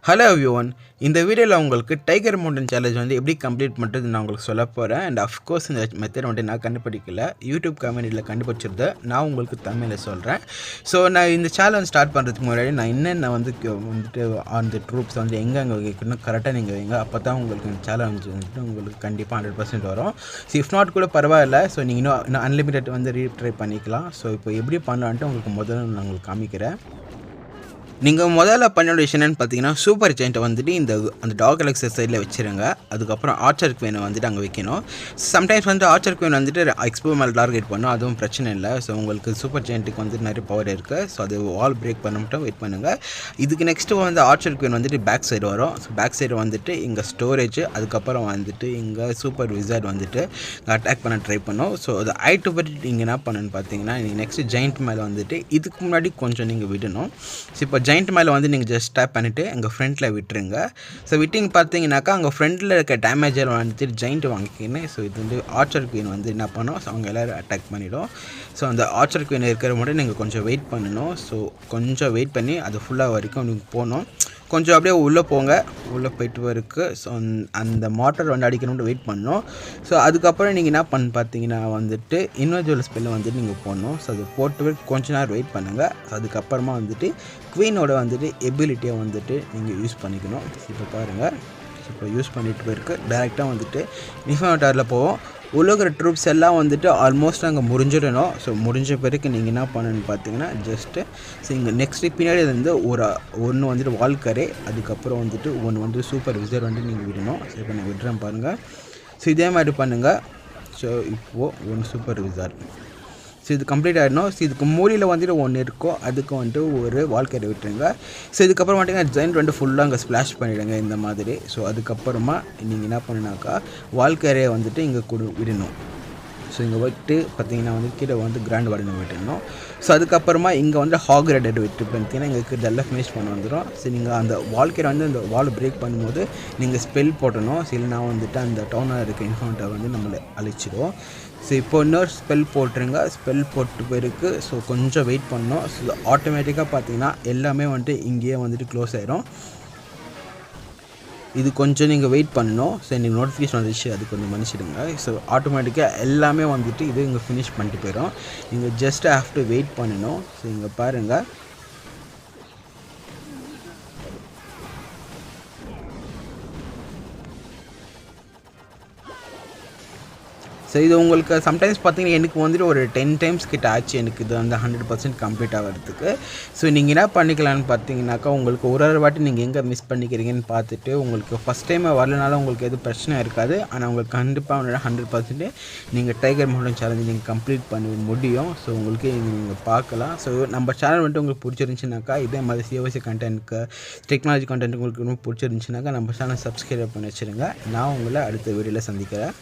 Hello everyone. இந்த வீடியோவில் உங்களுக்கு டைகர் மவுண்டன் சேலஞ்ச் வந்து எப்படி கம்ப்ளீட் பண்ணுறது நான் உங்களுக்கு சொல்ல போகிறேன். அண்ட் அஃப்கோர்ஸ் இந்த மெத்தட் வந்து நான் கண்டுபிடிக்கல, யூடியூப் கம்யூனிட்டியில் கண்டுபிடிச்சிருந்தேன். நான் உங்களுக்கு தமிழில் சொல்கிறேன். ஸோ நான் இந்த சேலஞ்ச் ஸ்டார்ட் பண்ணுறதுக்கு முன்னாடி நான் என்னென்ன வந்துட்டு அந்த ட்ரூப்ஸ் வந்து எங்கே வைக்கணும் கரெக்டாக நீங்கள் வைங்க. அப்போ தான் உங்களுக்கு இந்த சேலஞ்ச் வந்துட்டு உங்களுக்கு கண்டிப்பாக 100% வரும். ஸோ இஃப் நாட் கூட பரவாயில்ல. ஸோ நீங்கள் இன்னும் அன்லிமிட்டட் வந்து ரீட்ரை பண்ணிக்கலாம். ஸோ இப்போ எப்படி பண்ணலான்ட்டு உங்களுக்கு முதல்ல நான் உங்களுக்கு காமிக்கிறேன். நீங்கள் முதல்ல பண்ண விஷயம் என்னென்னு பார்த்தீங்கன்னா, சூப்பர் ஜெயிண்ட்டை வந்துட்டு அந்த டாக் எலக்ஸர் சைடில் வச்சுருங்க. அதுக்கப்புறம் ஆர்ச்சர் குவீனை வந்துட்டு அங்கே வைக்கணும். சம்டைம்ஸ் வந்து ஆர்ச்சர் குவீன் வந்துட்டு எக்ஸ்போ மேலே டார்கெட் பண்ணும், அதுவும் பிரச்சனை இல்லை. ஸோ உங்களுக்கு சூப்பர் ஜெயிண்ட்டுக்கு வந்துட்டு நிறைய பவர் இருக்குது. ஸோ அது வால் பிரேக் பண்ண மட்டும் வெயிட் பண்ணுங்கள். இதுக்கு நெக்ஸ்ட்டு வந்து ஆர்ச்சர் குவீன் வந்துட்டு பேக் சைடு வரும். ஸோ பேக் சைடு வந்துட்டு இங்கே ஸ்டோரேஜ், அதுக்கப்புறம் வந்துட்டு இங்கே சூப்பர் விசார்ட் வந்துட்டு அட்டாக் பண்ண ட்ரை பண்ணும். ஸோ அது ஐட்டு பற்றி நீங்கள் என்ன பண்ணணுன்னு பார்த்தீங்கன்னா, நீங்கள் நெக்ஸ்ட்டு ஜெயிண்ட் மேலே வந்துட்டு இதுக்கு முன்னாடி கொஞ்சம் நீங்கள் விடணும். ஸோ இப்போ ஜெயிண்ட் மேலே வந்து நீங்கள் ஜஸ்ட் டேப் பண்ணிவிட்டு எங்கள் ஃப்ரண்ட்டில் விட்டுருங்க. ஸோ விட்டிங் பார்த்தீங்கன்னாக்கா அங்கே ஃப்ரண்ட்டில் இருக்க டேமேஜர் வந்துட்டு ஜெயிண்ட் வாங்கிக்கின்னு. ஸோ இது வந்து ஆர்ச்சர் குவீன் வந்து என்ன பண்ணோம், ஸோ அவங்க எல்லோரும் அட்டாக் பண்ணிவிடும். ஸோ அந்த ஆர்ச்சர் குவீன் இருக்கிற மட்டும் நீங்கள் கொஞ்சம் வெயிட் பண்ணணும். ஸோ கொஞ்சம் வெயிட் பண்ணி அது ஃபுல்லாக வரைக்கும் நீங்கள் போகணும். கொஞ்சம் அப்படியே உள்ளே போங்க, உள்ளே போய்ட்டு வருக்கு. ஸோ அந்த மாட்டர் வந்து அடிக்கணும்னு வெயிட் பண்ணணும். ஸோ அதுக்கப்புறம் நீங்கள் என்ன பண்ணு பார்த்தீங்கன்னா வந்துட்டு இன்விஜுவல் ஸ்பெல்லை வந்துட்டு நீங்கள் போடணும். ஸோ அது போட்டு கொஞ்ச நேரம் வெயிட் பண்ணுங்கள். அதுக்கப்புறமா வந்துட்டு குவீனோட வந்துட்டு எபிலிட்டியை வந்துட்டு நீங்கள் யூஸ் பண்ணிக்கணும். இப்போ பாருங்கள், இப்போ யூஸ் பண்ணிட்டு போயிருக்கு. டேரெக்டாக வந்துட்டு இன்ஃபர்மேட்டரில் போவோம். உலகிற ட்ரூப்ஸ் எல்லாம் வந்துட்டு ஆல்மோஸ்ட் அங்கே முடிஞ்சிடணும். ஸோ முடிஞ்ச பிறகு நீங்கள் என்ன பண்ணணுன்னு பார்த்தீங்கன்னா ஜஸ்ட்டு ஸோ இங்கே நெக்ஸ்ட்டு பின்னாடி வந்து ஒன்று வந்துட்டு வால்கரே, அதுக்கப்புறம் வந்துட்டு ஒன்று வந்து சூப்பர் விசர் வந்து நீங்கள் விடணும். ஸோ இப்போ நான் விடுறேன் பாருங்கள். ஸோ இதே மாதிரி பண்ணுங்கள். ஸோ இப்போது ஒன்று சூப்பர் விசார். ஸோ இது கம்ப்ளீட் ஆகிடணும். ஸோ இதுக்கு மூலையில் வந்துட்டு ஒன்று இருக்கும், அதுக்கு வந்துட்டு ஒரு வால்கரை விட்டுருங்க. ஸோ இதுக்கப்புறம் பார்த்தீங்கன்னா ஜெயிண்ட் வந்து ஃபுல்லாக அங்கே ஸ்ப்ளாஷ் பண்ணிவிடுங்க இந்த மாதிரி. ஸோ அதுக்கப்புறமா நீங்கள் என்ன பண்ணுனாக்கா வால்கரையை வந்துட்டு இங்கே விடணும். ஸோ இங்கே விட்டு பார்த்தீங்கன்னா வந்து கீழே வந்து கிராண்ட் வார்டன் விட்டுடணும். ஸோ அதுக்கப்புறமா இங்கே வந்து ஹாக் ரெட் விட்டு பார்த்தீங்கன்னா எங்களுக்கு இதெல்லாம் ஃபினிஷ் பண்ண வந்துடும். ஸோ நீங்கள் அந்த வால்கரை வந்து அந்த வால் பிரேக் பண்ணும்போது நீங்கள் ஸ்பெல் போட்டணும். ஸோ இல்லைனா வந்துட்டு அந்த டவுனில் இருக்க இன்ஃபார்மேட்டை வந்து நம்மளை அழிச்சிடும். ஸோ இப்போ இன்னொரு ஸ்பெல் போட்டுருங்க. ஸ்பெல் போட்டு போயிருக்கு. ஸோ கொஞ்சம் வெயிட் பண்ணணும். ஸோ ஆட்டோமேட்டிக்காக பார்த்தீங்கன்னா எல்லாமே வந்துட்டு இங்கேயே வந்துட்டு க்ளோஸ் ஆகிடும். இது கொஞ்சம் நீங்கள் வெயிட் பண்ணணும். ஸோ நீங்கள் நோட்டிஃபிகேஷன் வந்துச்சு, அது கொஞ்சம் மன்னிச்சிடுங்க. ஸோ ஆட்டோமேட்டிக்காக எல்லாமே வந்துட்டு இது இங்கே ஃபினிஷ் பண்ணிட்டு போயிடும். நீங்கள் ஜஸ்ட் ஹேவ் டு வெயிட் பண்ணணும். ஸோ இங்கே பாருங்கள், ஸோ இது உங்களுக்கு சம்டைம்ஸ் பார்த்தீங்கன்னா எனக்கு வந்துட்டு ஒரு 10 டைம்ஸ் கிட்ட ஆச்சு எனக்கு இது வந்து 100% கம்ப்ளீட் ஆகிறதுக்கு. ஸோ நீங்கள் என்ன பண்ணிக்கலான்னு பார்த்தீங்கன்னாக்கா, உங்களுக்கு ஒரு வாட்டி நீங்கள் எங்கே மிஸ் பண்ணிக்கிறீங்கன்னு பார்த்துட்டு உங்களுக்கு ஃபஸ்ட் டைம் வரலனாலும் உங்களுக்கு எதுவும் பிரச்சனை இருக்காது. ஆனால் உங்களுக்கு கண்டிப்பாக 100% நீங்கள் டைகர் மவுண்டன் சேலஞ்சு நீங்கள் கம்ப்ளீட் பண்ண முடியும். ஸோ உங்களுக்கு நீங்கள் பார்க்கலாம். ஸோ நம்ம சேனல் வந்துட்டு உங்களுக்கு பிடிச்சிருந்துச்சுனாக்கா, இதே மாதிரி சிஓசி கண்டென்ட்க்கு டெக்னாலஜி கண்டென்ட் உங்களுக்கு ரொம்ப பிடிச்சிருந்துச்சுனாக்கா நம்ம சேனல் சப்ஸ்கிரைப் பண்ணி வச்சுருங்க. நான் உங்களை அடுத்த வீடியோவில் சந்திக்கிறேன்.